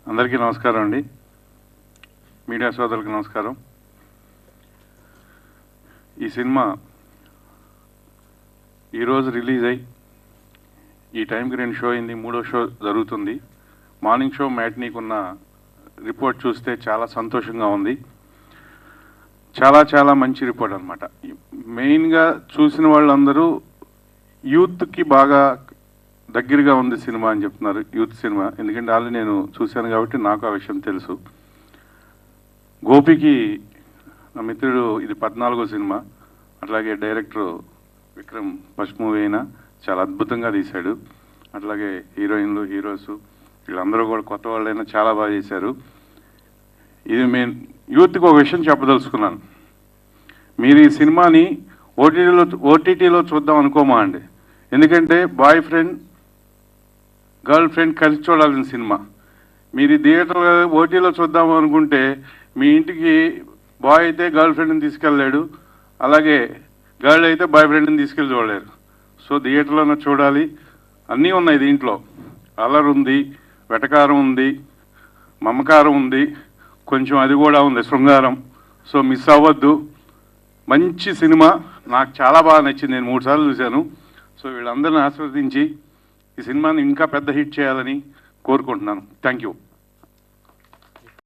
అందరికీ నమస్కారం అండి. మీడియా సోదరులకు నమస్కారం. ఈ సినిమా ఈరోజు రిలీజ్ అయ్యి ఈ టైంకి 2 షో అయింది, 3వ షో జరుగుతుంది. మార్నింగ్ షో మ్యాట్నీకి ఉన్న రిపోర్ట్ చూస్తే చాలా సంతోషంగా ఉంది. చాలా మంచి రిపోర్ట్ అనమాట. మెయిన్గా చూసిన వాళ్ళందరూ యూత్కి బాగా దగ్గరగా ఉంది సినిమా అని చెప్తున్నారు. యూత్ సినిమా ఎందుకంటే ఆల్రెడీ నేను చూశాను కాబట్టి నాకు ఆ విషయం తెలుసు. గోపికి నా మిత్రుడు ఇది 14వ సినిమా. అట్లాగే డైరెక్టర్ విక్రమ్ ఫస్ట్ మూవీ అయినా చాలా అద్భుతంగా తీశాడు. అట్లాగే హీరోయిన్లు హీరోస్ వీళ్ళందరూ కూడా కొత్త వాళ్ళైనా చాలా బాగా చేశారు. ఇది నేను యూత్కి ఒక విషయం చెప్పదలుచుకున్నాను. మీరు ఈ సినిమాని ఓటీటీలో చూద్దాం అనుకోమా అండి. ఎందుకంటే బాయ్ ఫ్రెండ్ గర్ల్ ఫ్రెండ్ కలిసి చూడాల్సిన సినిమా. మీరు థియేటర్ ఓటీలో చూద్దాం అనుకుంటే మీ ఇంటికి బాయ్ అయితే గర్ల్ ఫ్రెండ్ని తీసుకెళ్ళలేడు, అలాగే గర్ల్ అయితే బాయ్ ఫ్రెండ్ని తీసుకెళ్ళి చూడలేరు. సో థియేటర్లోనే చూడాలి. అన్నీ ఉన్నాయి దీంట్లో. అల్లరి ఉంది, వెటకారం ఉంది, మమకారం ఉంది, కొంచెం అది కూడా ఉంది శృంగారం. సో మిస్ అవ్వద్దు. మంచి సినిమా, నాకు చాలా బాగా నచ్చింది. నేను 3 సార్లు చూశాను. సో వీళ్ళందరిని ఆస్వాదించి ఈ సినిమాని ఇంకా పెద్ద హిట్ చేయాలని కోరుకుంటున్నాను. Thank you.